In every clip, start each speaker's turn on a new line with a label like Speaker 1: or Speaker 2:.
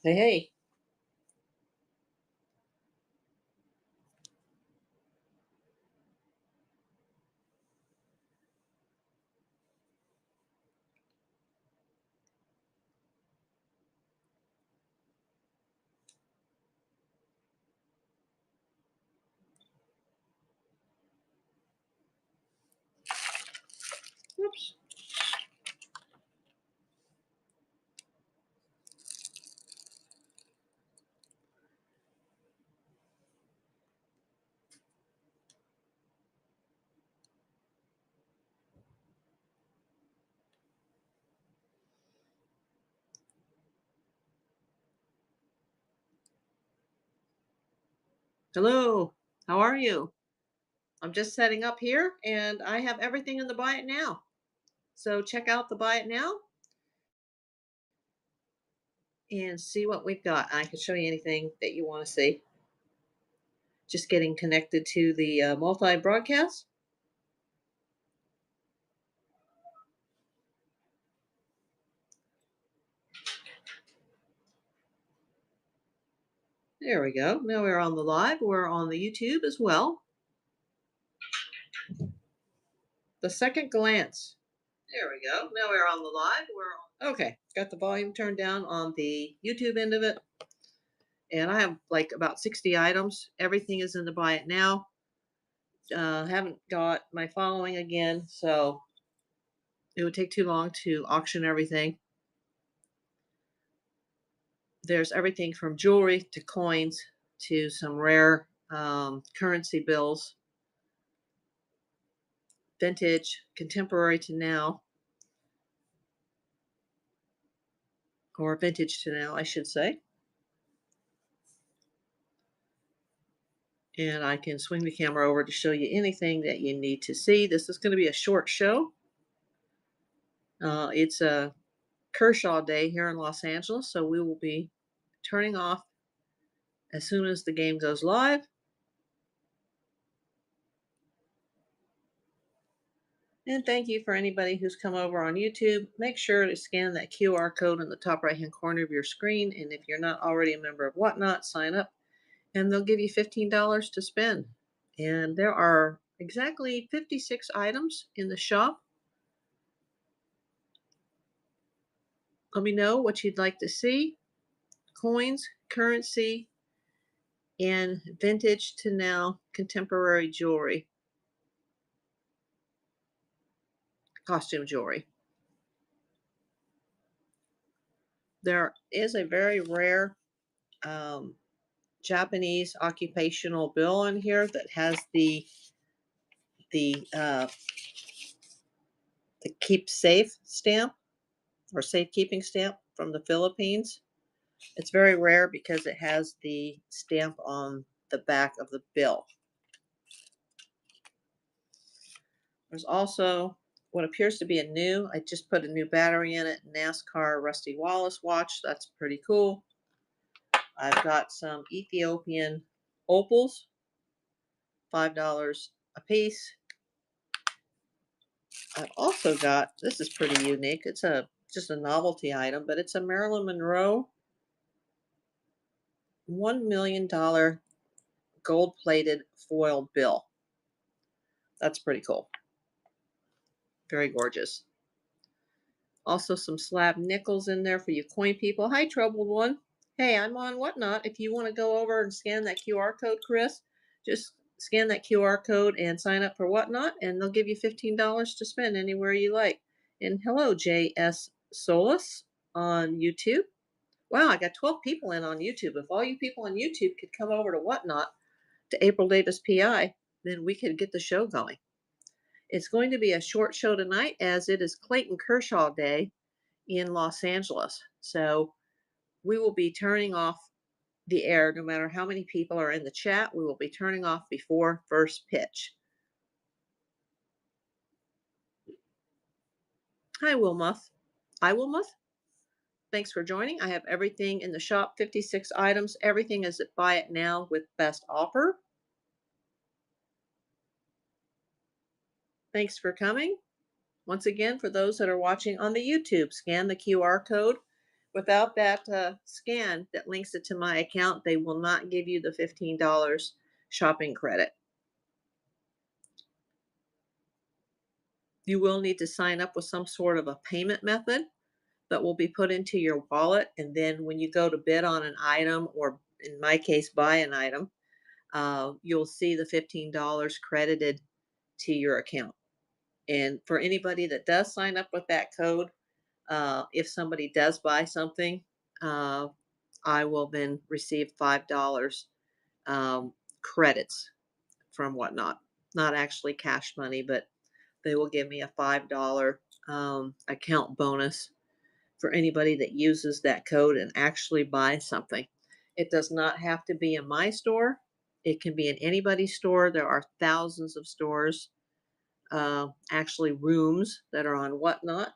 Speaker 1: Hey, hey. Oops. Hello. How are you? I'm just setting up here and I have everything in the Buy It Now. So check out the Buy It Now and see what we've got. I can show you anything that you want to see. Just getting connected to the multi broadcast. There we go. Now we're on the live. We're on the YouTube as well. The second glance. There we go. Now we're on the live. Okay. Got the volume turned down on the YouTube end of it. And I have like about 60 items. Everything is in the Buy It Now. Haven't got my following again, so it would take too long to auction everything. There's everything from jewelry to coins to some rare currency bills, vintage, contemporary to now, or vintage to now, I should say. And I can swing the camera over to show you anything that you need to see. This is going to be a short show. It's a Kershaw Day here in Los Angeles, so we will be turning off as soon as the game goes live. And thank you for anybody who's come over on YouTube. Make sure to scan that QR code in the top right hand corner of your screen. And if you're not already a member of Whatnot, sign up and they'll give you $15 to spend. And there are exactly 56 items in the shop. Let me know what you'd like to see. Coins, currency, and vintage to now contemporary jewelry, costume jewelry. There is a very rare Japanese occupational bill on here that has the uh, the keep safe stamp or safekeeping stamp from the Philippines. It's very rare because it has the stamp on the back of the bill. There's also what appears to be a new, I just put a new battery in it, NASCAR Rusty Wallace watch. That's pretty cool. I've got some Ethiopian opals, $5 a piece. I've also got, this is pretty unique. It's just a novelty item, but it's a Marilyn Monroe $1 million gold-plated foil bill. That's pretty cool. Very gorgeous. Also some slab nickels in there for you coin people. Hi, Troubled One. Hey, I'm on Whatnot. If you want to go over and scan that QR code, Chris, just scan that QR code and sign up for Whatnot, and they'll give you $15 to spend anywhere you like. And hello, J.S. Solis on YouTube. Wow, I got 12 people in on YouTube. If all you people on YouTube could come over to Whatnot, to April Davis PI, then we could get the show going. It's going to be a short show tonight as it is Clayton Kershaw Day in Los Angeles. So we will be turning off the air no matter how many people are in the chat. We will be turning off before first pitch. Hi, Wilmuth. Hi, Wilmuth. Thanks for joining. I have everything in the shop, 56 items. Everything is at Buy It Now with best offer. Thanks for coming. Once again, for those that are watching on the YouTube, scan the QR code Without that scan that links it to my account, they will not give you the $15 shopping credit. You will need to sign up with some sort of a payment method that will be put into your wallet. And then when you go to bid on an item, or in my case, buy an item, you'll see the $15 credited to your account. And for anybody that does sign up with that code, if somebody does buy something, uh, I will then receive $5 credits from Whatnot. Not actually cash money, but they will give me a $5 account bonus for anybody that uses that code and actually buys something. It does not have to be in my store. It can be in anybody's store. There are thousands of stores, actually rooms that are on Whatnot.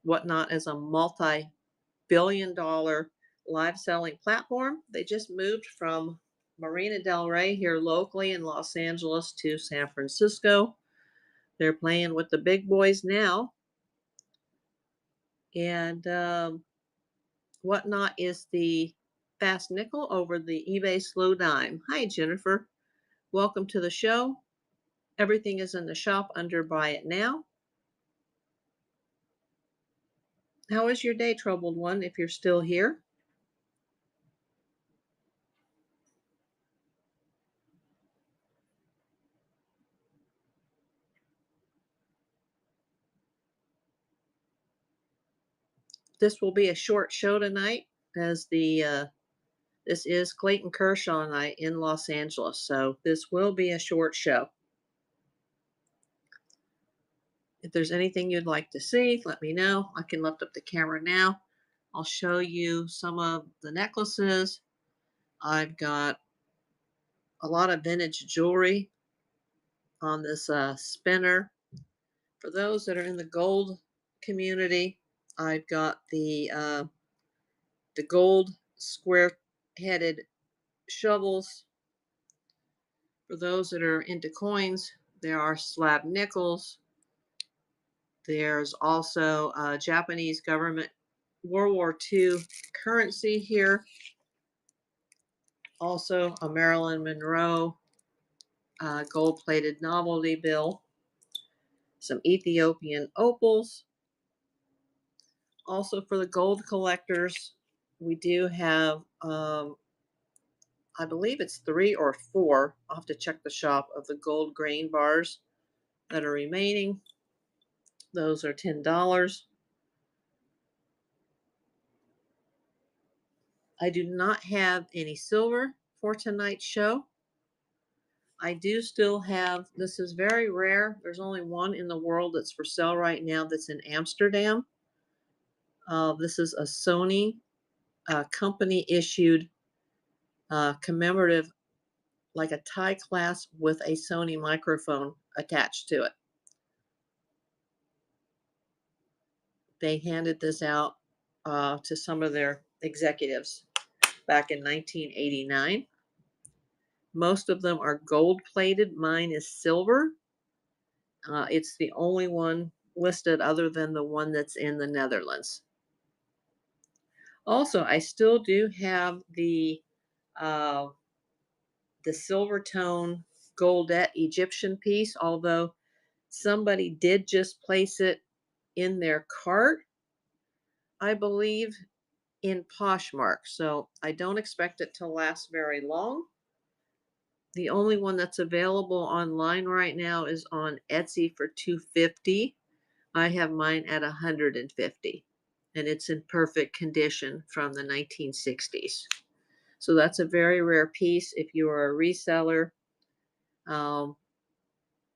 Speaker 1: Whatnot is a multi-billion-dollar live selling platform. They just moved from Marina Del Rey here locally in Los Angeles to San Francisco. They're playing with the big boys now. And Whatnot is the fast nickel over the eBay slow dime. Hi, Jennifer. Welcome to the show. Everything is in the shop under Buy It Now. How is your day, troubled one, if you're still here? This will be a short show tonight, as this is Clayton Kershaw night in Los Angeles, so this will be a short show. If there's anything you'd like to see, let me know. I can lift up the camera now. I'll show you some of the necklaces. I've got a lot of vintage jewelry on this spinner. For those that are in the gold community, I've got the gold square-headed shovels. For those that are into coins, there are slab nickels. There's also Japanese government World War II currency here. Also a Marilyn Monroe gold-plated novelty bill. Some Ethiopian opals. Also for the gold collectors, we do have, I believe it's 3 or 4, I'll have to check the shop, of the gold grain bars that are remaining. Those are $10. I do not have any silver for tonight's show. I do still have, this is very rare. There's only one in the world that's for sale right now that's in Amsterdam. This is a Sony company issued commemorative, like a tie clasp with a Sony microphone attached to it. They handed this out to some of their executives back in 1989. Most of them are gold plated. Mine is silver. It's the only one listed other than the one that's in the Netherlands. Also, I still do have uh, the silver tone Goldette Egyptian piece, although somebody did just place it in their cart, I believe, in Poshmark. So I don't expect it to last very long. The only one that's available online right now is on Etsy for $250. I have mine at $150, and it's in perfect condition from the 1960s. So that's a very rare piece. If you are a reseller, um,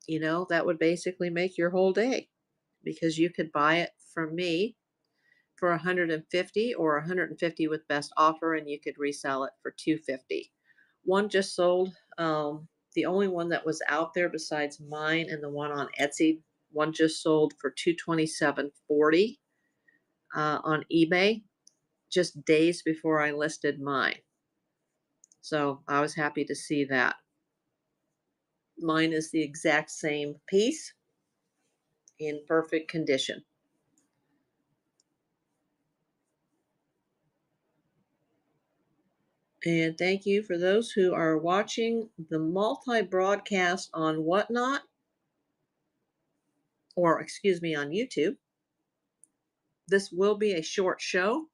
Speaker 1: that would basically make your whole day, because you could buy it from me for $150 or $150 with best offer, and you could resell it for $250. One just sold. The only one that was out there besides mine and the one on Etsy, one just sold for $227.40 on eBay, just days before I listed mine. So I was happy to see that. Mine is the exact same piece in perfect condition. And thank you for those who are watching the multi-broadcast on Whatnot, or excuse me, on YouTube. This will be a short show.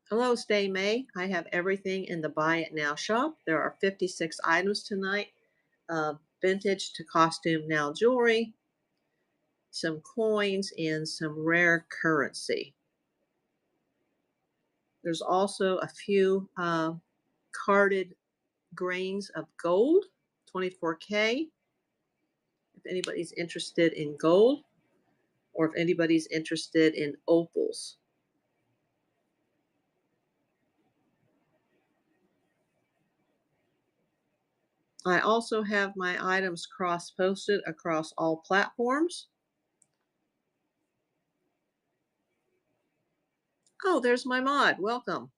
Speaker 1: Hello, Stay May. I have everything in the Buy It Now shop. There are 56 items tonight. Vintage to costume now jewelry, some coins, and some rare currency. There's also a few carded grains of gold, 24K. If anybody's interested in gold, or if anybody's interested in opals. I also have my items cross-posted across all platforms. Oh, there's my mod. Welcome.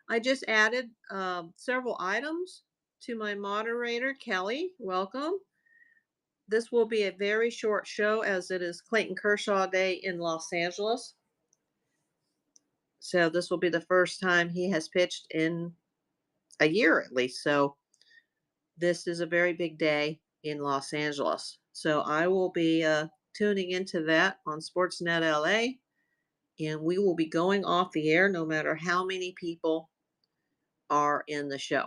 Speaker 1: I just added several items to my moderator, Kelly. Welcome. This will be a very short show as it is Clayton Kershaw Day in Los Angeles. So this will be the first time he has pitched in a year at least. So this is a very big day in Los Angeles. So I will be tuning into that on Sportsnet LA, and we will be going off the air no matter how many people are in the show.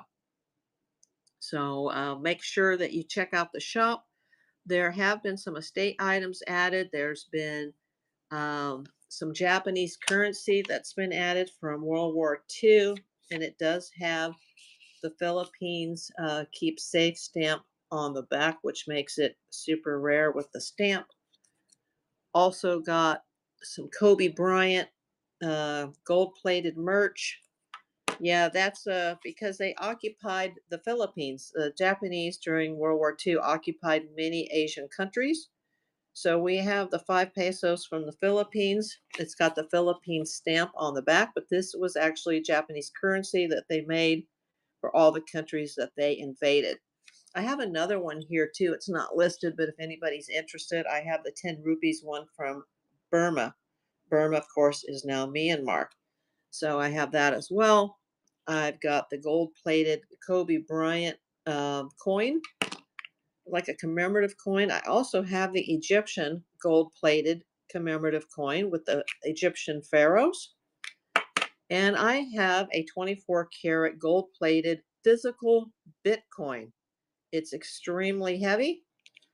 Speaker 1: So make sure that you check out the shop. There have been some estate items added. There's been some Japanese currency that's been added from World War II, and it does have the Philippines Keep Safe stamp on the back, which makes it super rare with the stamp. Also got some Kobe Bryant gold-plated merch. Yeah, that's because they occupied the Philippines. The Japanese during World War II occupied many Asian countries. So we have the 5 pesos from the Philippines. It's got the Philippine stamp on the back, but this was actually Japanese currency that they made for all the countries that they invaded. I have another one here too. It's not listed, but if anybody's interested, I have the 10 rupees one from Burma. Burma, of course, is now Myanmar. So I have that as well. I've got the gold plated Kobe Bryant coin, like a commemorative coin. I also have the Egyptian gold plated commemorative coin with the Egyptian pharaohs. And I have a 24 karat gold plated physical Bitcoin. It's extremely heavy.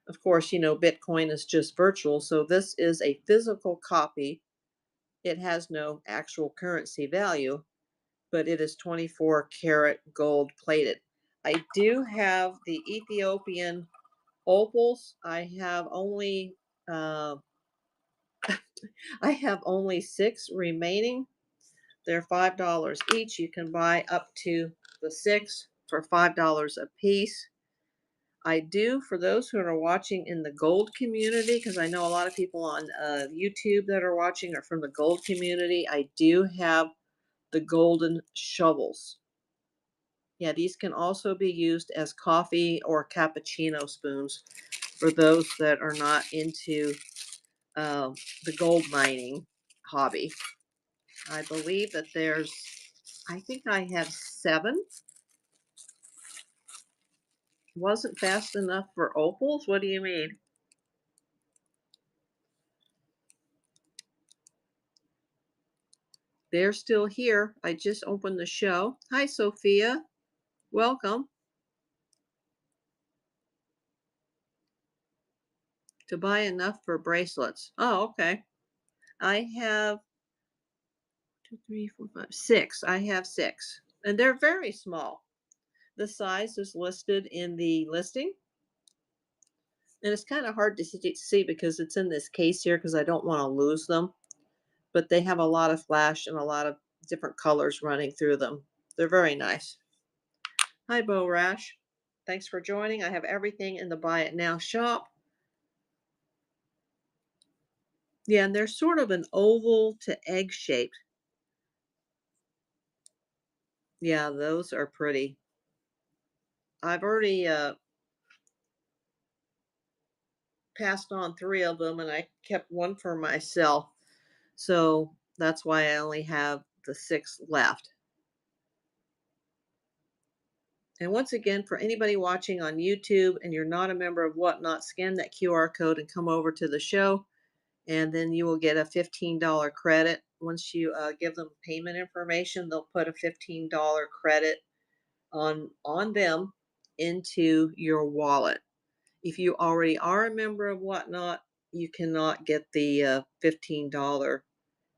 Speaker 1: Of course, you know, Bitcoin is just virtual. So this is a physical copy. It has no actual currency value, but it is 24 karat gold plated. I do have the Ethiopian opals. Uh, I have only 6 remaining. They're $5 each. You can buy up to the 6 for $5 a piece. I do, for those who are watching in the gold community, because I know a lot of people on YouTube that are watching are from the gold community. I do have the golden shovels. Yeah, these can also be used as coffee or cappuccino spoons for those that are not into uh, the gold mining hobby. I believe that I think I have 7. Wasn't fast enough for opals? What do you mean? They're still here. I just opened the show. Hi, Sophia. Welcome. To buy enough for bracelets. Oh, okay. I have 2, 3, 4, 5, 6. I have 6. And they're very small. The size is listed in the listing. And it's kind of hard to see because it's in this case here because I don't want to lose them. But they have a lot of flash and a lot of different colors running through them. They're very nice. Hi, Bo Rash. Thanks for joining. I have everything in the Buy It Now shop. Yeah, and they're sort of an oval to egg shape. Yeah, those are pretty. I've already passed on 3 of them and I kept one for myself. So that's why I only have the 6 left. And once again, for anybody watching on YouTube and you're not a member of Whatnot, scan that QR code and come over to the show, and then you will get a $15 credit. Once you give them payment information, they'll put a $15 credit on them into your wallet. If you already are a member of Whatnot, you cannot get the $15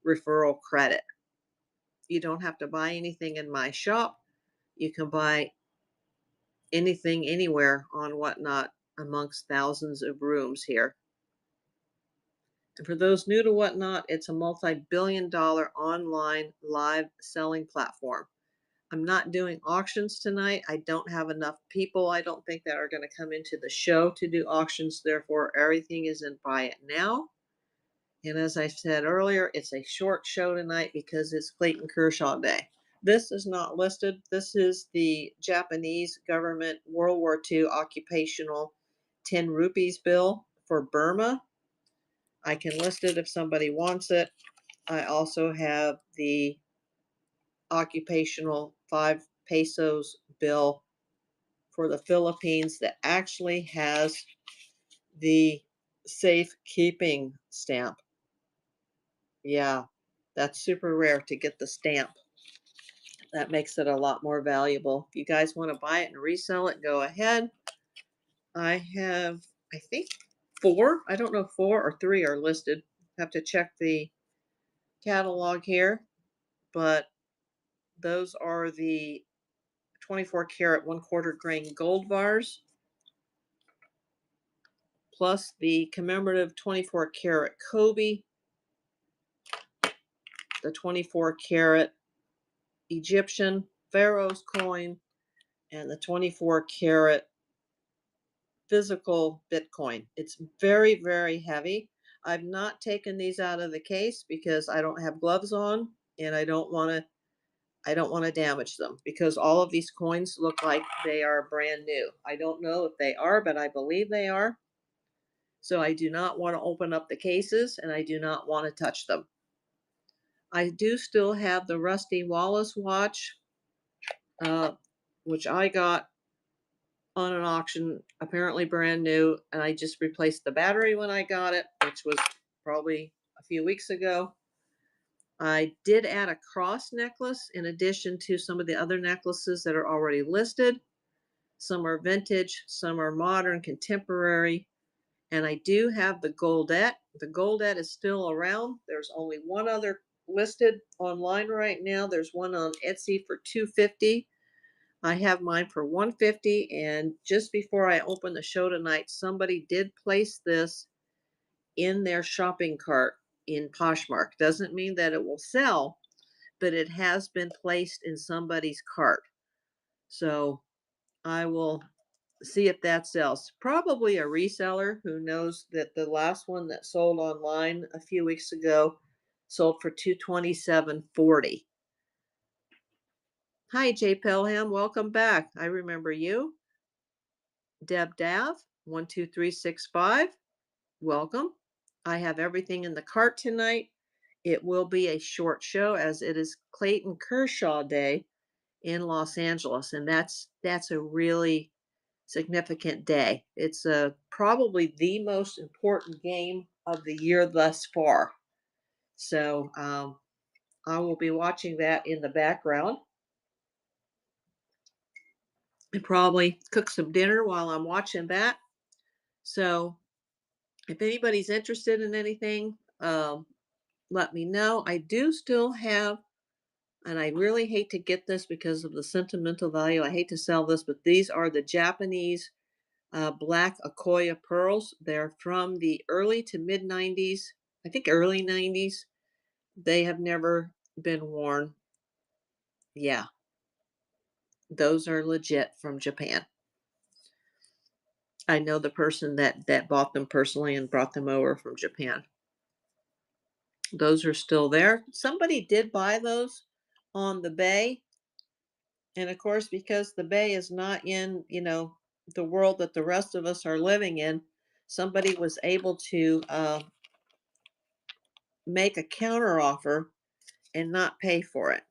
Speaker 1: referral credit. You don't have to buy anything in my shop. You can buy anything anywhere on Whatnot amongst thousands of rooms here. And for those new to Whatnot, it's a multi-billion-dollar online live selling platform. I'm not doing auctions tonight. I don't have enough people, I don't think, that are going to come into the show to do auctions. Therefore, everything is in buy it now. And as I said earlier, it's a short show tonight because it's Clayton Kershaw Day. This is not listed. This is the Japanese government World War II occupational 10 rupees bill for Burma. I can list it if somebody wants it. I also have the occupational 5 pesos bill for the Philippines that actually has the safekeeping stamp. Yeah, that's super rare to get the stamp. That makes it a lot more valuable. If you guys want to buy it and resell it, go ahead. I have, I think, 4. I don't know if 4 or 3 are listed. Have to check the catalog here, but those are the 24 karat 1/4 grain gold bars, plus the commemorative 24 karat Kobe, the 24 karat Egyptian Pharaoh's coin, and the 24 karat physical Bitcoin. It's very, very heavy. I've not taken these out of the case because I don't have gloves on and I don't want to damage them because all of these coins look like they are brand new. I don't know if they are, but I believe they are. So I do not want to open up the cases and I do not want to touch them. I do still have the Rusty Wallace watch, uh, which I got on an auction, apparently brand new, and I just replaced the battery when I got it, which was probably a few weeks ago. I did add a cross necklace in addition to some of the other necklaces that are already listed. Some are vintage, some are modern, contemporary, and I do have the Goldette. The Goldette is still around. There's only one other listed online right now. There's one on Etsy for $250. I have mine for $150, and just before I open the show tonight, somebody did place this in their shopping cart in Poshmark. Doesn't mean that it will sell, but it has been placed in somebody's cart. So I will see if that sells. Probably a reseller who knows that the last one that sold online a few weeks ago sold for $227.40. Hi, Jay Pelham. Welcome back. I remember you. Deb Dav, 12365. Welcome. I have everything in the cart tonight. It will be a short show as it is Clayton Kershaw Day in Los Angeles, and that's a really significant day. It's probably the most important game of the year thus far. So I will be watching that in the background and probably cook some dinner while I'm watching that. So if anybody's interested in anything, let me know. I do still have, and I really hate to get this because of the sentimental value. I hate to sell this, but these are the Japanese black Akoya pearls. They're from the early to mid 90s, I think early 90s. They have never been worn. Yeah, those are legit from Japan. I know the person that bought them personally and brought them over from Japan. Those are still there. Somebody did buy those on the Bay. And of course, because the Bay is not in, the world that the rest of us are living in, somebody was able to make a counter offer and not pay for it.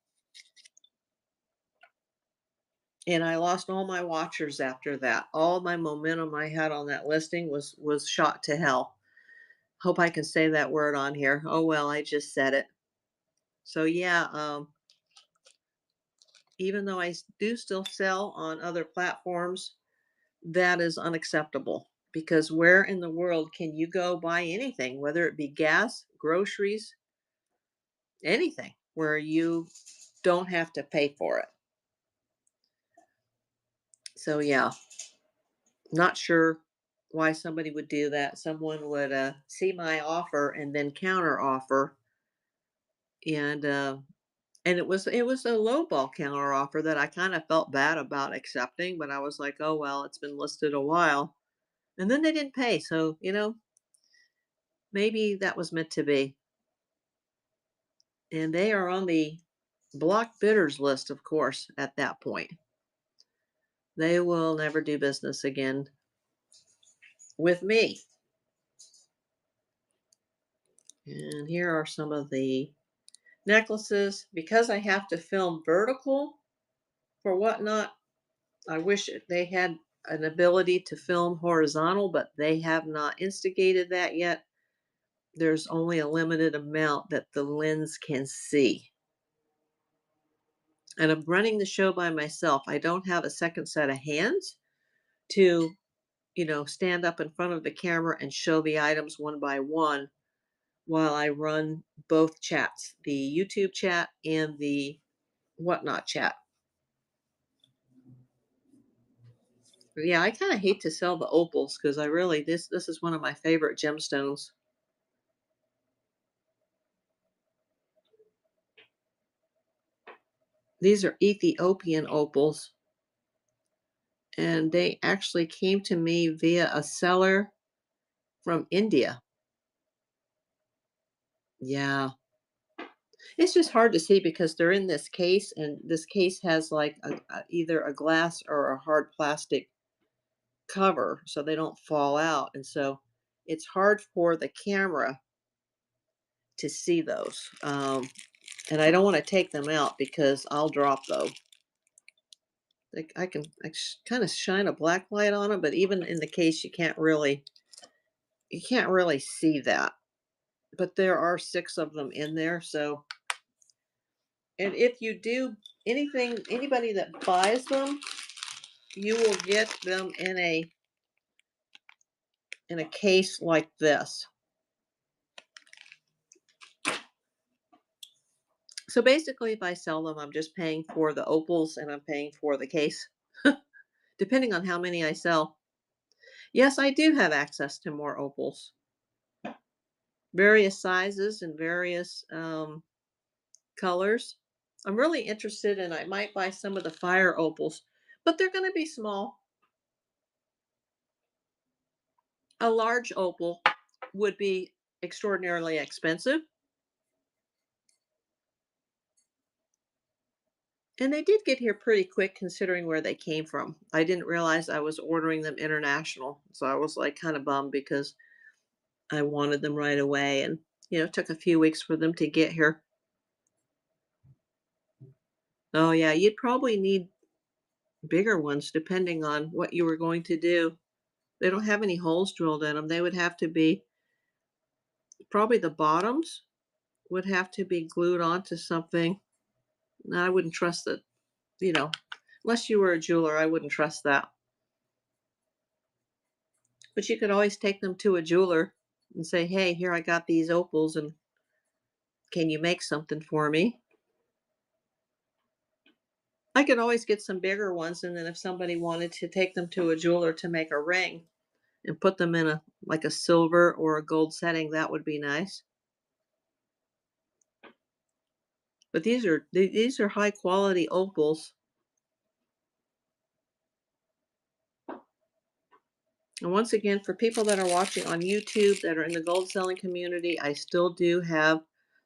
Speaker 1: And I lost all my watchers after that. All my momentum I had on that listing was shot to hell. Hope I can say that word on here. Oh well, I just said it. So yeah, even though do still sell on other platforms, that is unacceptable because where in the world can you go buy anything, whether it be gas, groceries, anything, where you don't have to pay for it? So yeah, not sure why somebody would do that. Someone would see my offer and then counter offer, and it was a lowball counter offer that I kind of felt bad about accepting, but I was like, oh well, it's been listed a while, and then they didn't pay, so maybe that was meant to be. And they are on the block bidders list, of course, at that point. They will never do business again with me. And here are some of the necklaces. Because I have to film vertical for Whatnot, I wish they had an ability to film horizontal, but they have not instigated that yet. There's only a limited amount that the lens can see. And I'm running the show by myself. I don't have a second set of hands to, stand up in front of the camera and show the items one by one while I run both chats, the YouTube chat and the Whatnot chat. Yeah, I kind of hate to sell the opals because I really this is one of my favorite gemstones. These are Ethiopian opals, and they actually came to me via a seller from India. Yeah. It's just hard to see because they're in this case, and this case has like either a glass or a hard plastic cover so they don't fall out. And so it's hard for the camera to see those. And I don't want to take them out because I'll drop those. Like I can kind of shine a black light on them, but even in the case, you can't really see that. But there are 6 of them in there. So, and if you do anybody that buys them, you will get them in a case like this. So basically, if I sell them, I'm just paying for the opals and I'm paying for the case, depending on how many I sell. Yes, I do have access to more opals, various sizes and various colors. I'm really interested and I might buy some of the fire opals, but they're going to be small. A large opal would be extraordinarily expensive. And they did get here pretty quick considering where they came from. I didn't realize I was ordering them international. So I was like kind of bummed because I wanted them right away. And, it took a few weeks for them to get here. Oh, yeah. You'd probably need bigger ones depending on what you were going to do. They don't have any holes drilled in them. They would have to be, probably the bottoms would have to be glued onto something. No, I wouldn't trust that, you know, unless you were a jeweler, I wouldn't trust that. But you could always take them to a jeweler and say, hey, here I got these opals and can you make something for me? I could always get some bigger ones. And then if somebody wanted to take them to a jeweler to make a ring and put them in like a silver or a gold setting, that would be nice. But these are high quality opals. And once again, for people that are watching on YouTube that are in the gold selling community, I still do have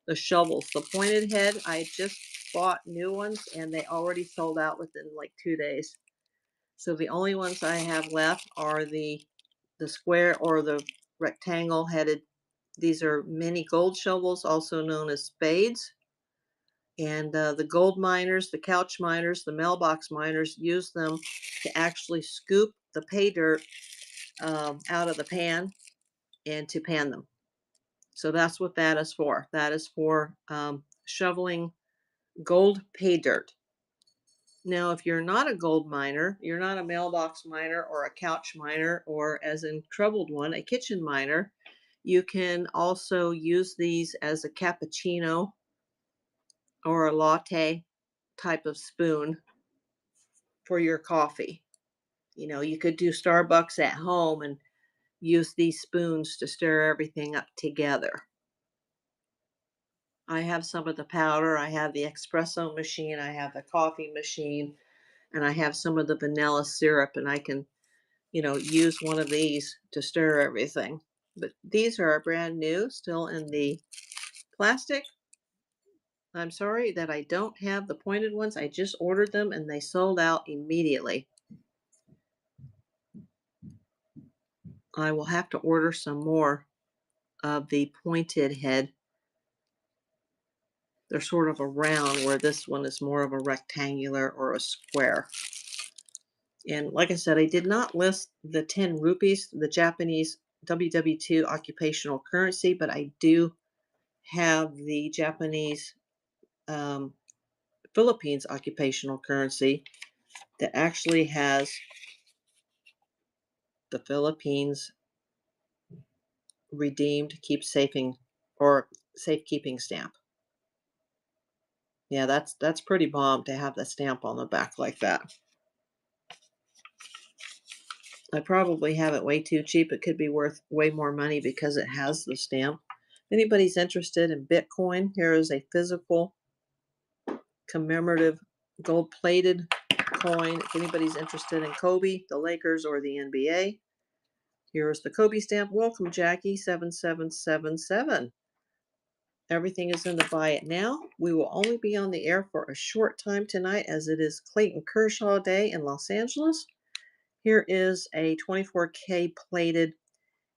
Speaker 1: the shovels. The pointed head, I just bought new ones and they already sold out within like 2 days. So the only ones I have left are the the square or the rectangle headed. These are mini gold shovels, also known as spades. And the gold miners, the couch miners, the mailbox miners use them to actually scoop the pay dirt out of the pan and to pan them. So that's what that is for. That is for shoveling gold pay dirt. Now, if you're not a gold miner, you're not a mailbox miner or a couch miner, or as in Troubled One, a kitchen miner, you can also use these as a cappuccino or a latte type of spoon for your coffee. You know, you could do Starbucks at home and use these spoons to stir everything up together. I have some of the powder, I have the espresso machine, I have the coffee machine, and I have some of the vanilla syrup, and I can, use one of these to stir everything. But these are brand new, still in the plastic. I'm sorry that I don't have the pointed ones. I just ordered them and they sold out immediately. I will have to order some more of the pointed head. They're sort of a round, where this one is more of a rectangular or a square. And like I said, I did not list the 10 rupees, the Japanese WW2 occupational currency, but I do have the Japanese um, Philippines occupational currency that actually has the Philippines redeemed keep safing or safekeeping stamp. Yeah, that's pretty bomb to have the stamp on the back like that. I probably have it way too cheap. It could be worth way more money because it has the stamp. If anybody's interested in Bitcoin, here is a physical commemorative gold-plated coin. If anybody's interested in Kobe, the Lakers, or the NBA, here's the Kobe stamp. Welcome, Jackie 7777. Everything is in the buy it now. We will only be on the air for a short time tonight, as it is Clayton Kershaw Day in Los Angeles. Here is a 24K plated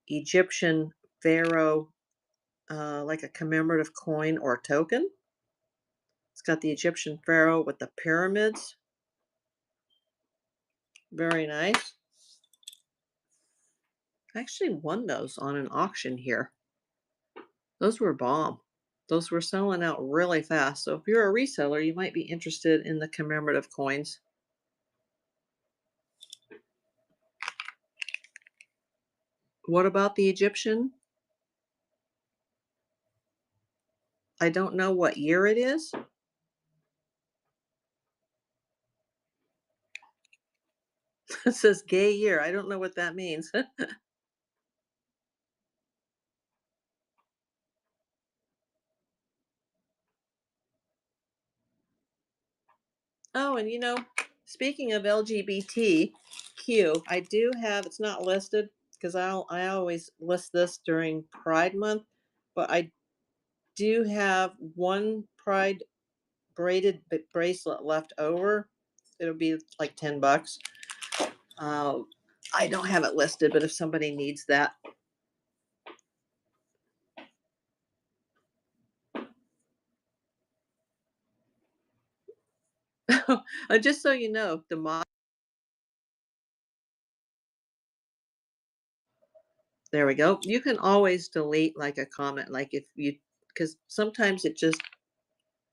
Speaker 1: Egyptian pharaoh, like a commemorative coin or token. It's got the Egyptian pharaoh with the pyramids. Very nice. I actually won those on an auction here. Those were bomb. Those were selling out really fast. So if you're a reseller, you might be interested in the commemorative coins. What about the Egyptian? I don't know what year it is. It says gay year. I don't know what that means. Oh, and speaking of LGBTQ, I do have, it's not listed because I always list this during Pride Month, but I do have one Pride braided bracelet left over. It'll be like $10. Uh, I don't have it listed, but if somebody needs that. Just so you know, there we go. You can always delete like a comment, like if you, because sometimes it just,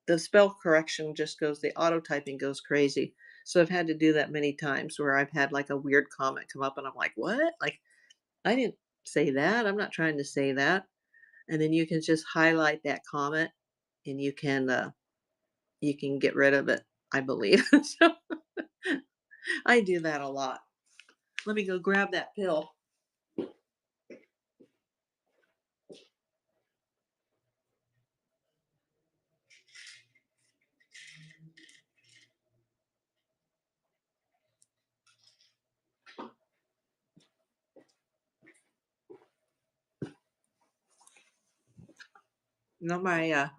Speaker 1: the spell correction just goes, the auto typing goes crazy. So I've had to do that many times where I've had like a weird comment come up and I'm like, what? Like, I didn't say that. I'm not trying to say that. And then you can just highlight that comment and you can get rid of it, I believe. So I do that a lot. Let me go grab that pill.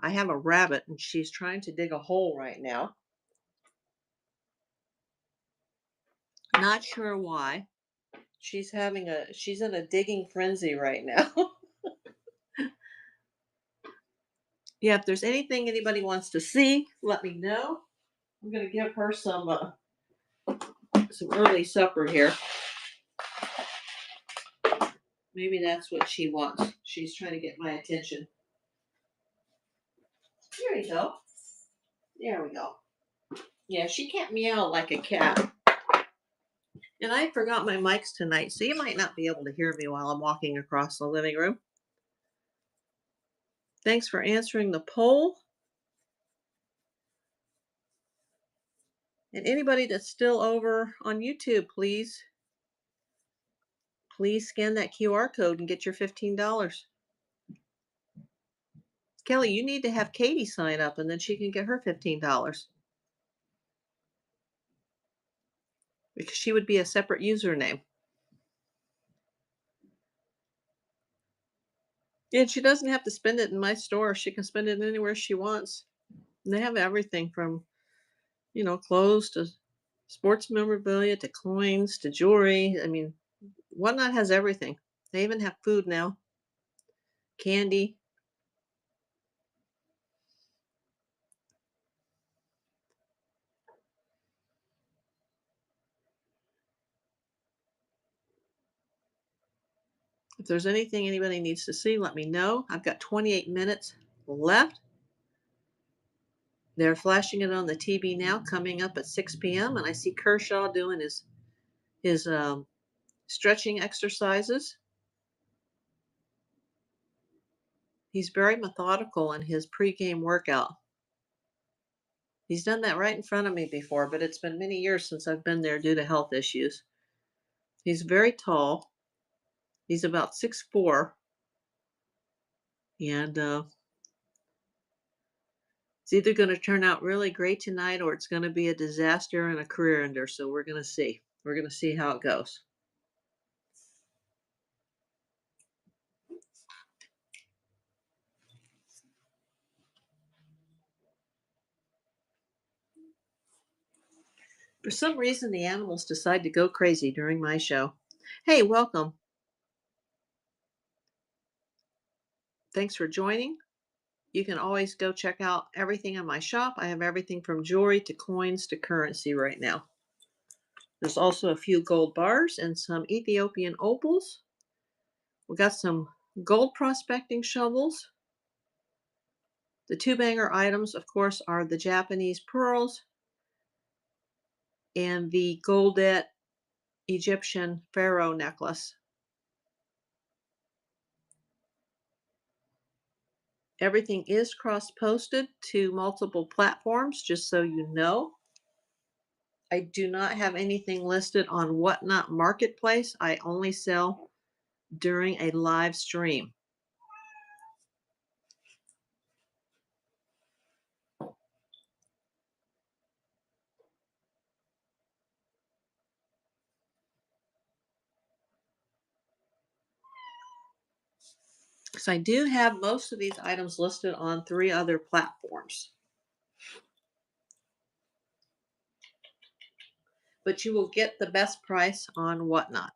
Speaker 1: I have a rabbit and she's trying to dig a hole right now. Not sure why. She's in a digging frenzy right now. Yeah, if there's anything anybody wants to see, let me know. I'm gonna give her some early supper here. Maybe that's what she wants. She's trying to get my attention. There you go. There we go. Yeah, she can't meow like a cat. And I forgot my mics tonight, so you might not be able to hear me while I'm walking across the living room. Thanks for answering the poll. And anybody that's still over on YouTube, please scan that QR code and get your $15. Kelly, you need to have Katie sign up and then she can get her $15 because she would be a separate username. And she doesn't have to spend it in my store. She can spend it anywhere she wants. And they have everything from, clothes to sports memorabilia to coins to jewelry. I mean, Whatnot has everything. They even have food now, candy. If there's anything anybody needs to see, let me know. I've got 28 minutes left. They're flashing it on the TV now, coming up at 6 p.m. And I see Kershaw doing his stretching exercises. He's very methodical in his pregame workout. He's done that right in front of me before, but it's been many years since I've been there due to health issues. He's very tall. He's about 6'4", and it's either going to turn out really great tonight or it's going to be a disaster and a career ender. So we're going to see. We're going to see how it goes. For some reason, the animals decide to go crazy during my show. Hey, welcome. Thanks for joining. You can always go check out everything in my shop. I have everything from jewelry to coins to currency right now. There's also a few gold bars and some Ethiopian opals. We got some gold prospecting shovels. The two banger items, of course, are the Japanese pearls and the Goldet Egyptian pharaoh necklace. Everything is cross-posted to multiple platforms, just so you know. I do not have anything listed on Whatnot Marketplace. I only sell during a live stream. So I do have most of these items listed on 3 other platforms. But you will get the best price on Whatnot.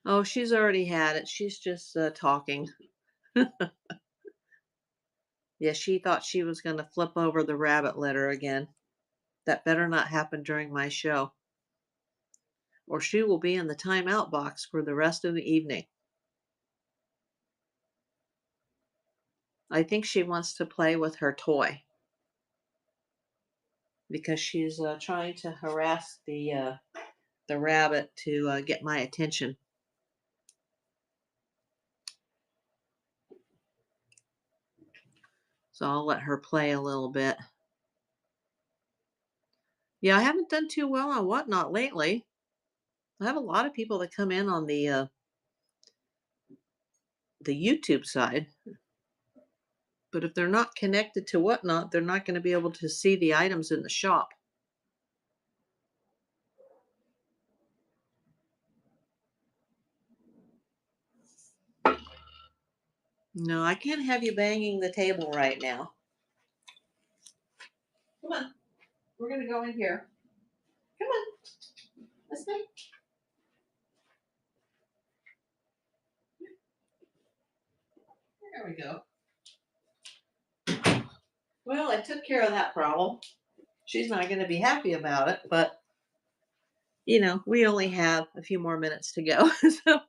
Speaker 1: Oh, she's already had it. She's just talking. Yeah, she thought she was going to flip over the rabbit litter again. That better not happen during my show, or she will be in the timeout box for the rest of the evening. I think she wants to play with her toy because she's trying to harass the rabbit to get my attention. So I'll let her play a little bit. Yeah, I haven't done too well on Whatnot lately. I have a lot of people that come in on the YouTube side, but if they're not connected to Whatnot, they're not going to be able to see the items in the shop. No, I can't have you banging the table right now. Come on. We're going to go in here. There we go. Well, I took care of that problem. She's not going to be happy about it, but we only have a few more minutes to go. So,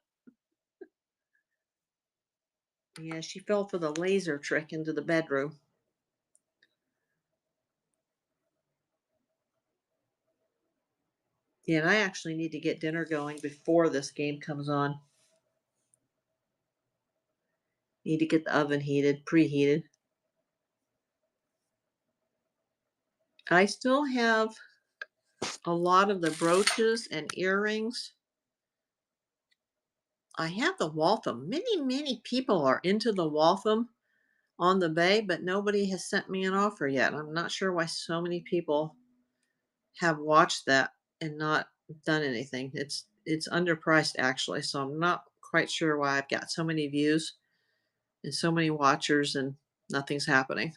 Speaker 1: yeah, she fell for the laser trick into the bedroom. Yeah, and I actually need to get dinner going before this game comes on. Need to get the oven heated, preheated. I still have a lot of the brooches and earrings. I have the Waltham. Many people are into the Waltham on the bay, but nobody has sent me an offer yet. I'm not sure why so many people have watched that and not done anything. It's underpriced actually, so I'm not quite sure why I've got so many views and so many watchers and nothing's happening.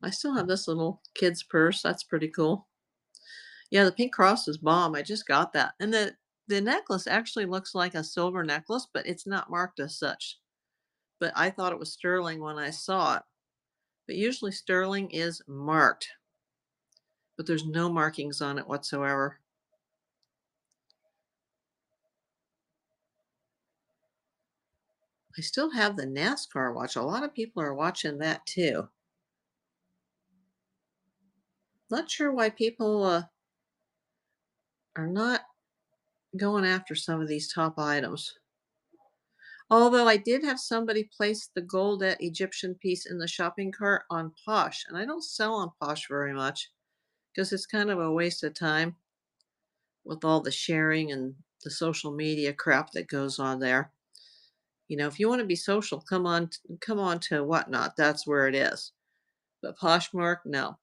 Speaker 1: I still have this little kid's purse. That's pretty cool. Yeah, the pink cross is bomb. I just got that. And the necklace actually looks like a silver necklace, but it's not marked as such. But I thought it was sterling when I saw it. But usually sterling is marked, but there's no markings on it whatsoever. I still have the NASCAR watch. A lot of people are watching that too. Not sure why people are not going after some of these top items. Although I did have somebody place the Goldet Egyptian piece in the shopping cart on Posh, and I don't sell on Posh very much because it's kind of a waste of time with all the sharing and the social media crap that goes on there. If you want to be social, come on to Whatnot. That's where it is. But Poshmark, no.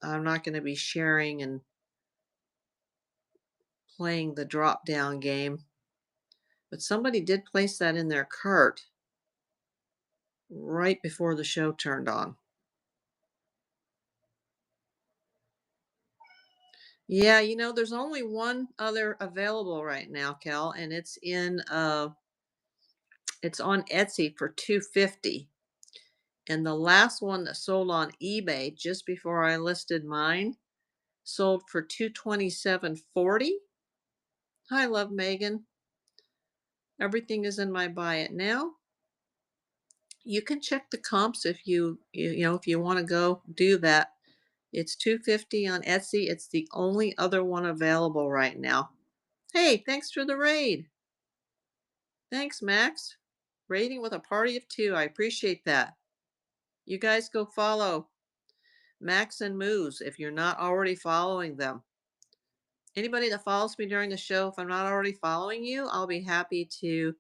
Speaker 1: I'm not going to be sharing and playing the drop down game. But somebody did place that in their cart right before the show turned on. Yeah, there's only one other available right now, Cal, and it's on Etsy for 250. And the last one that sold on eBay just before I listed mine sold for 227.40. Hi, love Megan. Everything is in my buy it now. You can check the comps if if you want to go do that. It's 250 on Etsy. It's the only other one available right now. Hey, thanks for the raid. Thanks, Max. Raiding with a party of two. I appreciate that. You guys go follow Max and Moose if you're not already following them. Anybody that follows me during the show, if I'm not already following you, I'll be happy to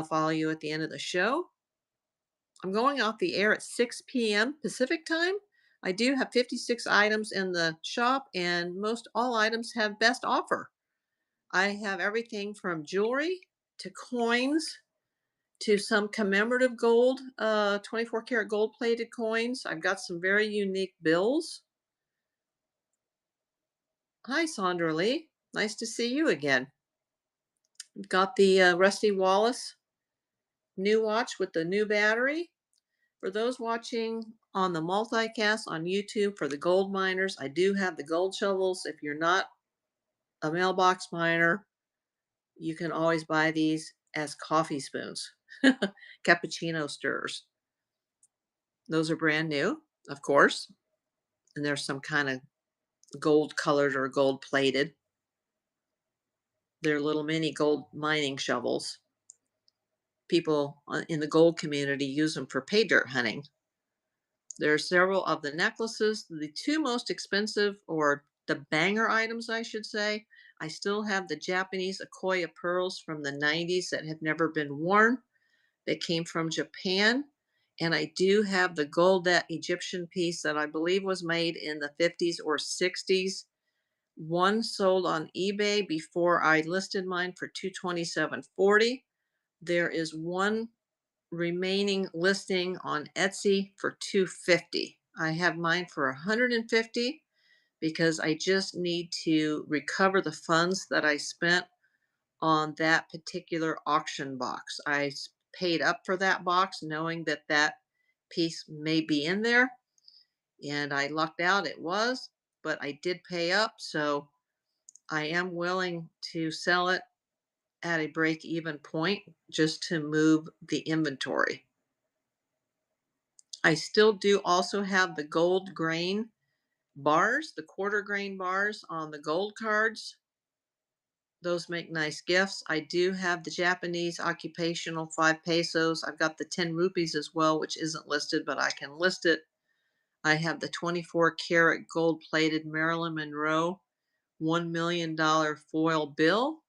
Speaker 1: follow you at the end of the show. I'm going off the air at 6 p.m. Pacific time. I do have 56 items in the shop, and most all items have best offer. I have everything from jewelry to coins to some commemorative gold, 24 karat gold plated coins. I've got some very unique bills. Hi, Sandra Lee. Nice to see you again. We've got the Rusty Wallace new watch with the new battery. For those watching on the multicast on YouTube for the gold miners, I do have the gold shovels. If you're not a mailbox miner, you can always buy these as coffee spoons, cappuccino stirrers. Those are brand new, of course, and there's some kind of gold colored or gold plated. They're little mini gold mining shovels. People in the gold community use them for pay dirt hunting. There are several of the necklaces. The two most expensive, or the banger items, I should say, I still have the Japanese Akoya pearls from the 90s that have never been worn. They came from Japan. And I do have the Goldet Egyptian piece that I believe was made in the 50s or 60s. One sold on eBay before I listed mine for 227.40. There is one remaining listing on Etsy for 250. I have mine for 150. because I just need to recover the funds that I spent on that particular auction box. Paid up for that box knowing that that piece may be in there, and I lucked out it was, but I did pay up, so I am willing to sell it at a break even point just to move the inventory. I still do also have the gold grain bars, the quarter grain bars on the gold cards. Those make nice gifts. I do have the Japanese occupational 5 pesos. I've got the 10 rupees as well, which isn't listed, but I can list it. I have the 24 karat gold plated Marilyn Monroe $1 million foil bill.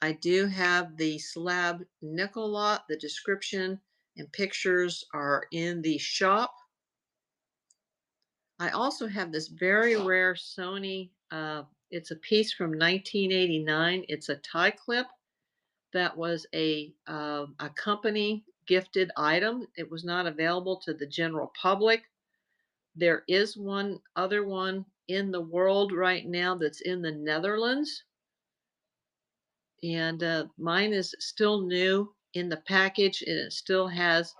Speaker 1: I do have the slab nickel lot. The description and pictures are in the shop. I also have this very rare Sony. It's a piece from 1989. It's a tie clip that was a company gifted item. It was not available to the general public. There is one other one in the world right now that's in the Netherlands, and mine is still new in the package, and it still has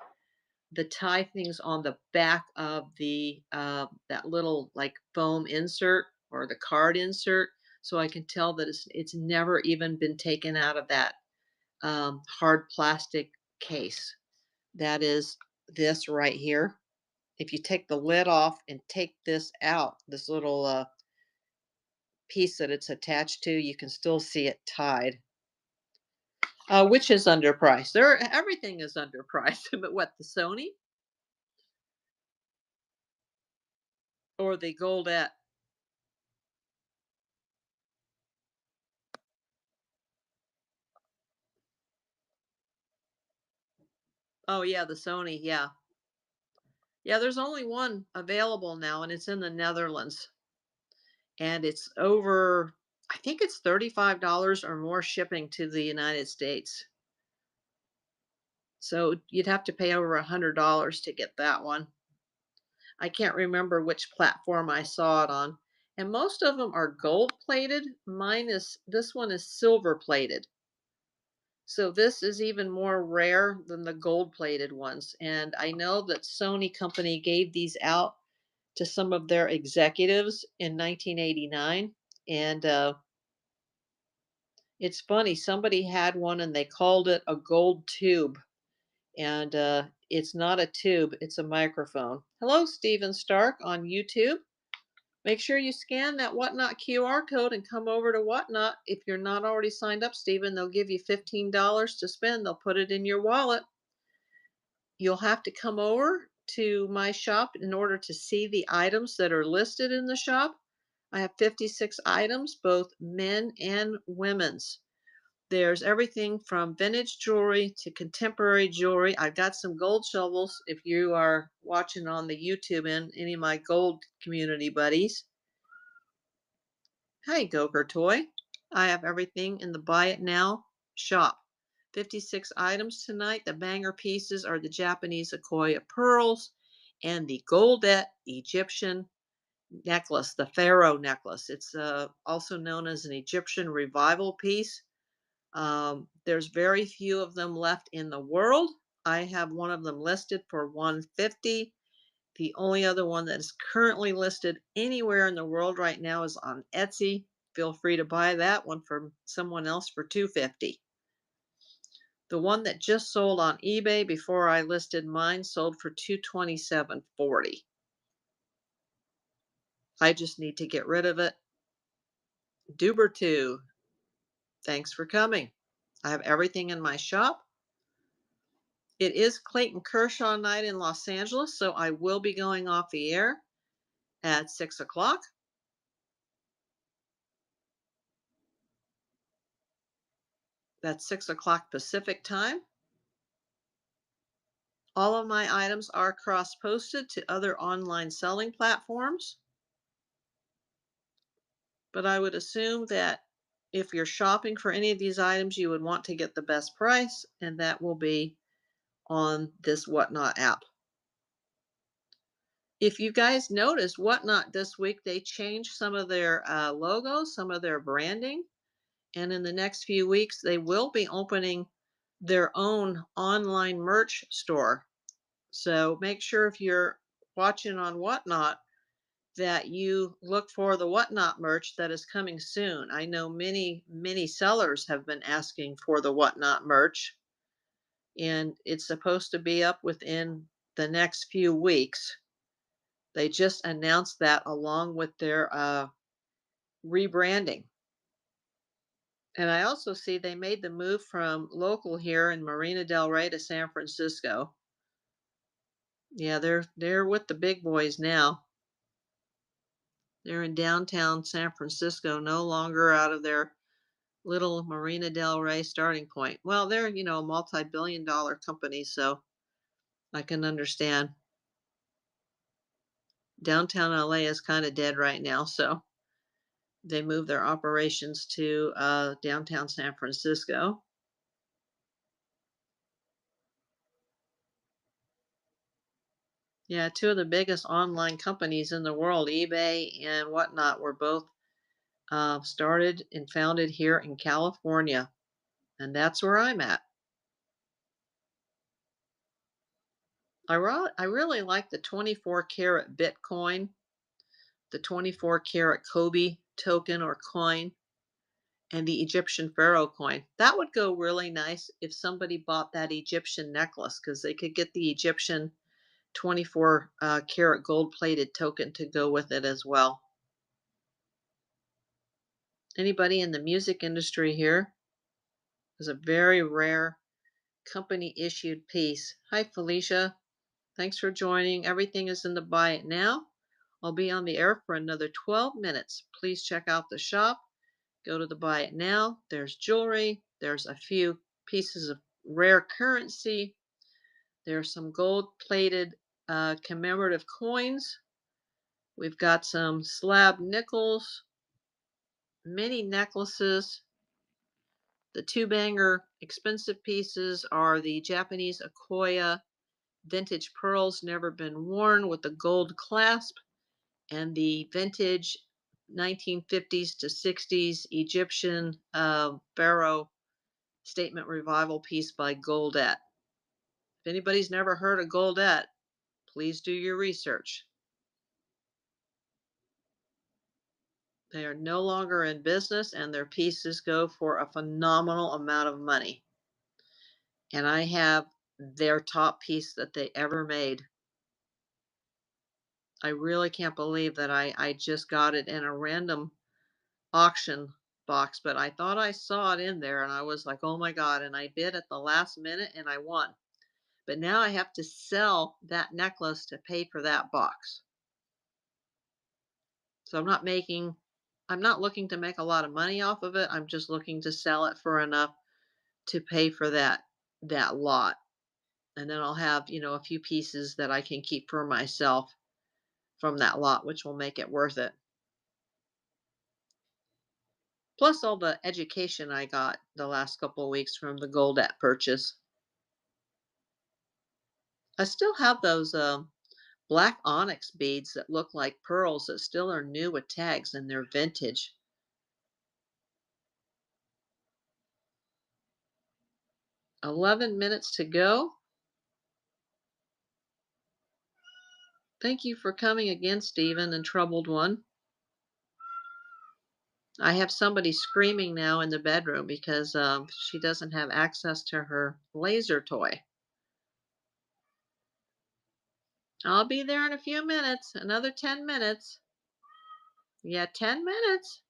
Speaker 1: the tie things on the back of the that little like foam insert or the card insert, so I can tell that it's never even been taken out of that hard plastic case. That is this right here. If you take the lid off and take this out, this little piece that it's attached to, you can still see it tied, which is underpriced. Everything is underpriced. But what, the Sony or the Goldette? Oh yeah, the Sony. Yeah, yeah. There's only one available now, and it's in the Netherlands, and it's over. I think it's $35 or more shipping to the United States. So you'd have to pay over $100 to get that one. I can't remember which platform I saw it on. And most of them are gold plated. This one is silver plated. So this is even more rare than the gold plated ones. And I know that Sony company gave these out to some of their executives in 1989. And it's funny, somebody had one and they called it a gold tube. And it's not a tube, it's a microphone. Hello, Stephen Stark on YouTube. Make sure you scan that Whatnot QR code and come over to Whatnot. If you're not already signed up, Stephen, they'll give you $15 to spend. They'll put it in your wallet. You'll have to come over to my shop in order to see the items that are listed in the shop. I have 56 items, both men and women's. There's everything from vintage jewelry to contemporary jewelry. I've got some gold shovels if you are watching on the YouTube and any of my gold community buddies. Hi, Goker Toy. I have everything in the Buy It Now shop. 56 items tonight. The banger pieces are the Japanese Akoya pearls and the Goldette Egyptian necklace, the Pharaoh necklace. It's also known as an Egyptian revival piece. There's very few of them left in the world. I have one of them listed for $150. The only other one that is currently listed anywhere in the world right now is on Etsy. Feel free to buy that one from someone else for $250. The one that just sold on eBay before I listed mine sold for $227.40. I just need to get rid of it. Duber2, thanks for coming. I have everything in my shop. It is Clayton Kershaw night in Los Angeles, so I will be going off the air at 6 o'clock. That's 6 o'clock Pacific time. All of my items are cross-posted to other online selling platforms. But I would assume that if you're shopping for any of these items, you would want to get the best price, and that will be on this Whatnot app. If you guys noticed, Whatnot this week, they changed some of their logos, some of their branding. And in the next few weeks, they will be opening their own online merch store. So make sure if you're watching on Whatnot that you look for the Whatnot merch that is coming soon. I know many sellers have been asking for the Whatnot merch, and it's supposed to be up within the next few weeks. They just announced that along with their rebranding. And I also see they made the move from local here in Marina Del Rey to San Francisco. Yeah, they're with the big boys now. They're in downtown San Francisco, no longer out of their little Marina Del Rey starting point. Well, they're, a multi-billion dollar company, so I can understand. Downtown LA is kind of dead right now, so they moved their operations to downtown San Francisco. Yeah, two of the biggest online companies in the world, eBay and Whatnot, were both started and founded here in California, and that's where I'm at. I really like the 24 karat Bitcoin, the 24 karat Kobe token or coin, and the Egyptian pharaoh coin. That would go really nice if somebody bought that Egyptian necklace because they could get the Egyptian 24 karat gold plated token to go with it as well. Anybody in the music industry here is a very rare company issued piece. Hi, Felicia. Thanks for joining. Everything is in the buy it now. I'll be on the air for another 12 minutes. Please check out the shop. Go to the buy it now. There's jewelry. There's a few pieces of rare currency. There's some gold plated commemorative coins. We've got some slab nickels, mini necklaces. The two banger expensive pieces are the Japanese Akoya vintage pearls never been worn with the gold clasp, and the vintage 1950s to 60s Egyptian pharaoh statement revival piece by Goldette. If anybody's never heard of Goldette, please do your research. They are no longer in business and their pieces go for a phenomenal amount of money. And I have their top piece that they ever made. I really can't believe that I just got it in a random auction box, but I thought I saw it in there and I was like, oh my God. And I bid at the last minute and I won. But now I have to sell that necklace to pay for that box. So I'm not looking to make a lot of money off of it. I'm just looking to sell it for enough to pay for that lot. And then I'll have, a few pieces that I can keep for myself from that lot, which will make it worth it. Plus all the education I got the last couple of weeks from the Goldette purchase. I still have those black onyx beads that look like pearls that still are new with tags and they're vintage. "11 minutes to go." Thank you for coming again, Stephen and Troubled One. I have somebody screaming now in the bedroom because she doesn't have access to her laser toy. I'll be there in a few minutes. Another 10 minutes. Yeah, 10 minutes.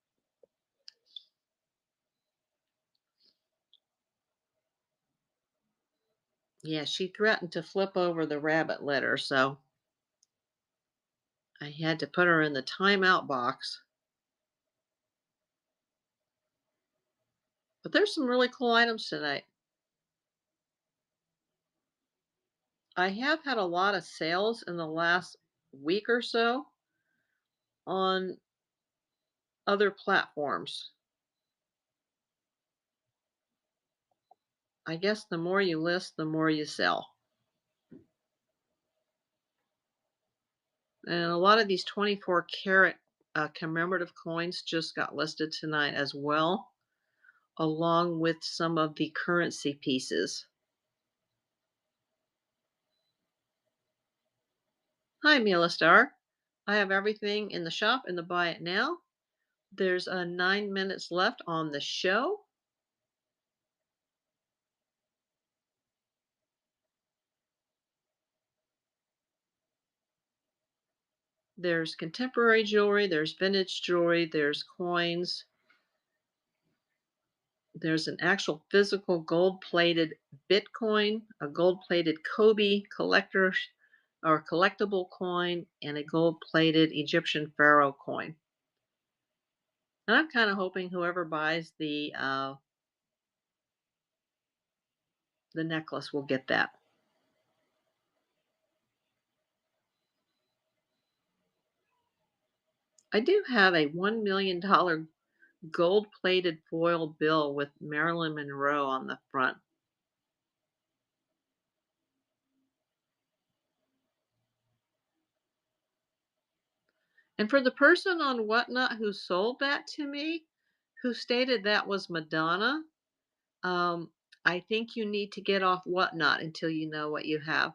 Speaker 1: Yeah, she threatened to flip over the rabbit litter, so I had to put her in the timeout box. But there's some really cool items tonight. I have had a lot of sales in the last week or so on other platforms. I guess the more you list, the more you sell. And a lot of these 24 karat commemorative coins just got listed tonight as well, along with some of the currency pieces. Hi, Mila Star. I have everything in the shop in the buy it now. There's 9 minutes left on the show. There's contemporary jewelry, there's vintage jewelry, there's coins, there's an actual physical gold plated Bitcoin, a gold plated Kobe collector or collectible coin, and a gold plated Egyptian pharaoh coin. And I'm kind of hoping whoever buys the necklace will get that. I do have a $1 million gold plated foil bill with Marilyn Monroe on the front. And for the person on Whatnot who sold that to me, who stated that was Madonna, um, I think you need to get off Whatnot until you know what you have.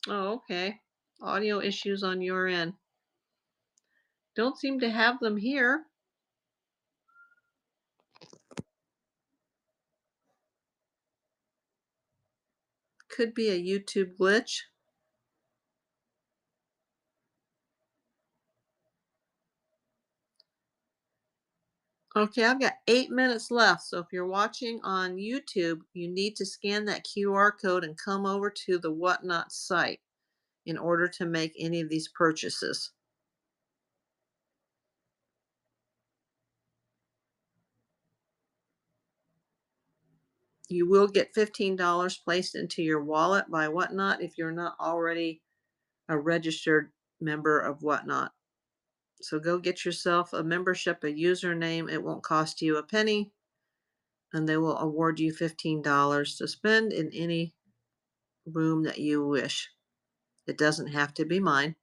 Speaker 1: Oh, okay. Audio issues on your end. Don't seem to have them here. Could be a YouTube glitch. Okay, I've got 8 minutes left. So if you're watching on YouTube, you need to scan that QR code and come over to the Whatnot site in order to make any of these purchases. You will get $15 placed into your wallet by Whatnot if you're not already a registered member of Whatnot. So go get yourself a membership, a username. It won't cost you a penny, and they will award you $15 to spend in any room that you wish. It doesn't have to be mine.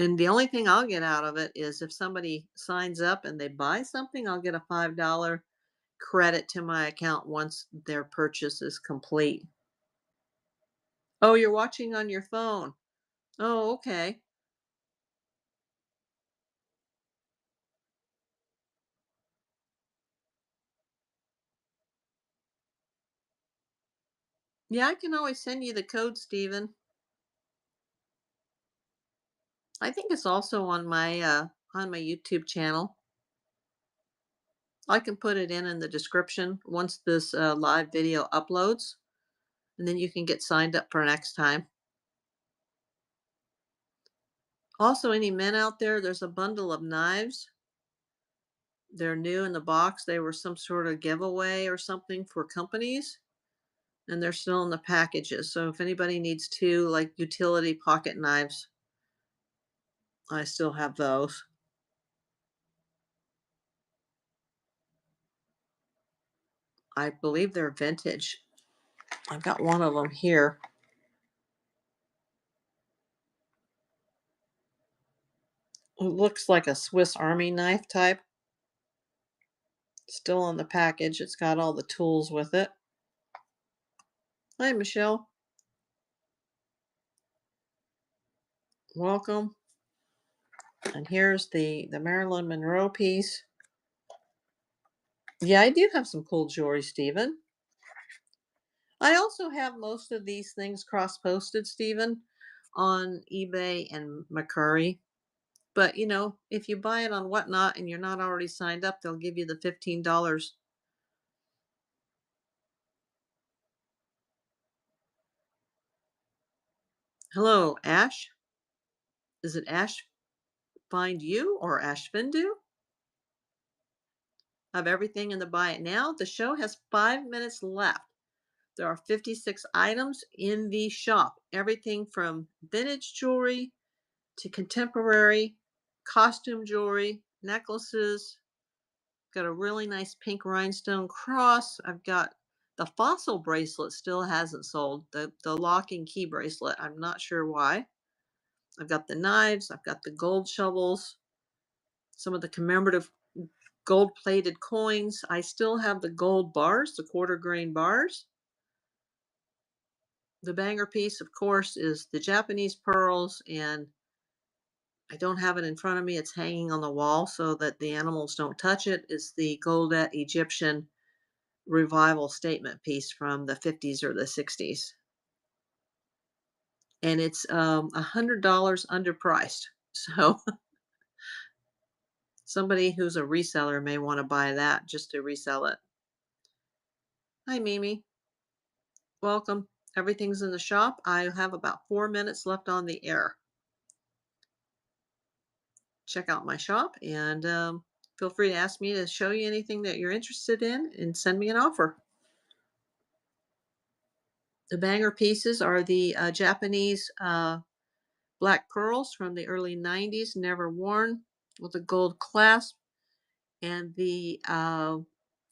Speaker 1: And the only thing I'll get out of it is if somebody signs up and they buy something, I'll get a $5 credit to my account once their purchase is complete. Oh, you're watching on your phone. Oh, okay. Yeah, I can always send you the code, Stephen. I think it's also on my YouTube channel. I can put it in the description once this live video uploads, and then you can get signed up for next time. Also, any men out there, there's a bundle of knives. They're new in the box. They were some sort of giveaway or something for companies, and they're still in the packages. So if anybody needs two like utility pocket knives, I still have those. I believe they're vintage. I've got one of them here. It looks like a Swiss Army knife type. Still in the package. It's got all the tools with it. Hi, Michelle. Welcome. And here's the Marilyn Monroe piece. Yeah, I do have some cool jewelry, Stephen. I also have most of these things cross-posted, Stephen, on eBay and Mercari. But if you buy it on Whatnot and you're not already signed up, they'll give you the $15. Hello, Ash. Is it Ash Find You or Ashfindu? Of everything in the buy it now. The show has 5 minutes left. There are 56 items in the shop. Everything from vintage jewelry to contemporary, costume jewelry, necklaces. Got a really nice pink rhinestone cross. I've got The fossil bracelet still hasn't sold. The lock and key bracelet. I'm not sure why. I've got the knives. I've got the gold shovels. Some of the commemorative gold plated coins. I still have the gold bars, the quarter grain bars. The banger piece, of course, is the Japanese pearls, and I don't have it in front of me. It's hanging on the wall so that the animals don't touch it. It's the Goldet Egyptian revival statement piece from the 50s or the 60s. And it's $100 underpriced. So somebody who's a reseller may want to buy that just to resell it. Hi, Mimi. Welcome. Everything's in the shop. I have about 4 minutes left on the air. Check out my shop and feel free to ask me to show you anything that you're interested in and send me an offer. The banger pieces are the Japanese black pearls from the early 90s, never worn, with a gold clasp, and the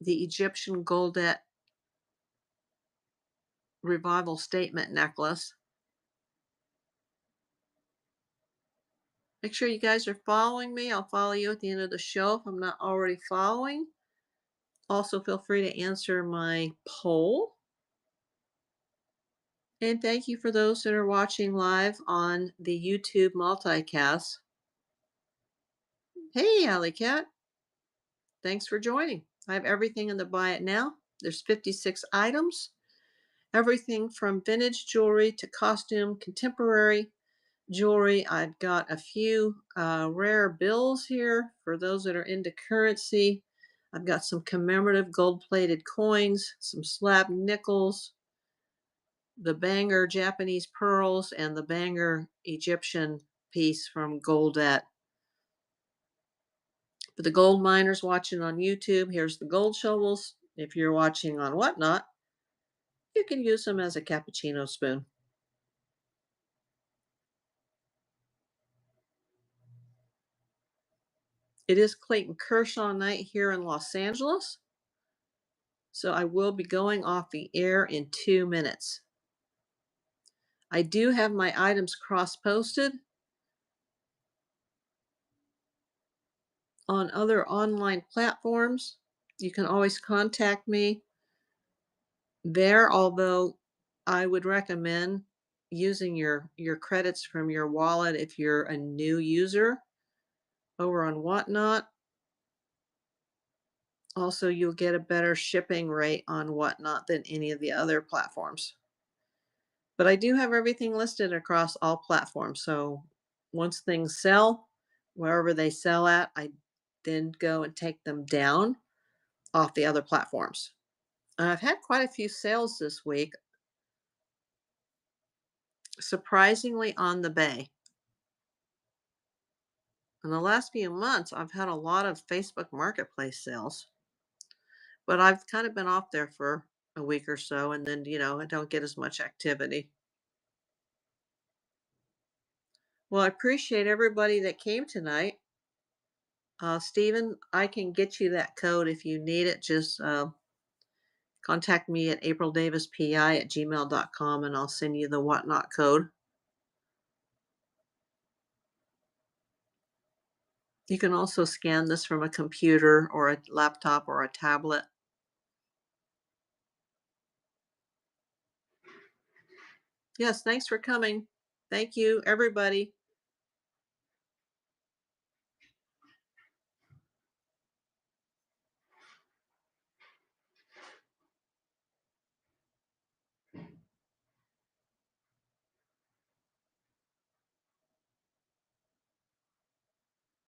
Speaker 1: Egyptian Goldet revival statement necklace. Make sure you guys are following me. I'll follow you at the end of the show if I'm not already following. Also, feel free to answer my poll. And thank you for those that are watching live on the YouTube multicast. Hey, Alley Cat. Thanks for joining. I have everything in the Buy It Now. There's 56 items. Everything from vintage jewelry to costume, contemporary jewelry. I've got a few rare bills here for those that are into currency. I've got some commemorative gold-plated coins, some slab nickels, the banger Japanese pearls, and the banger Egyptian piece from Goldet. For the gold miners watching on YouTube, here's the gold shovels. If you're watching on Whatnot, you can use them as a cappuccino spoon. It is Clayton Kershaw night here in Los Angeles, so I will be going off the air in 2 minutes. I do have my items cross-posted on other online platforms. You can always contact me there, although I would recommend using your credits from your wallet if you're a new user over on Whatnot. Also, you'll get a better shipping rate on Whatnot than any of the other platforms. But I do have everything listed across all platforms. So once things sell, wherever they sell at, I then go and take them down off the other platforms. I've had quite a few sales this week, surprisingly on the Bay. In the last few months, I've had a lot of Facebook Marketplace sales, but I've kind of been off there for a week or so, and then, I don't get as much activity. Well, I appreciate everybody that came tonight. Stephen, I can get you that code if you need it. Just contact me at aprildavispi@gmail.com and I'll send you the Whatnot code. You can also scan this from a computer or a laptop or a tablet. Yes, thanks for coming. Thank you, everybody.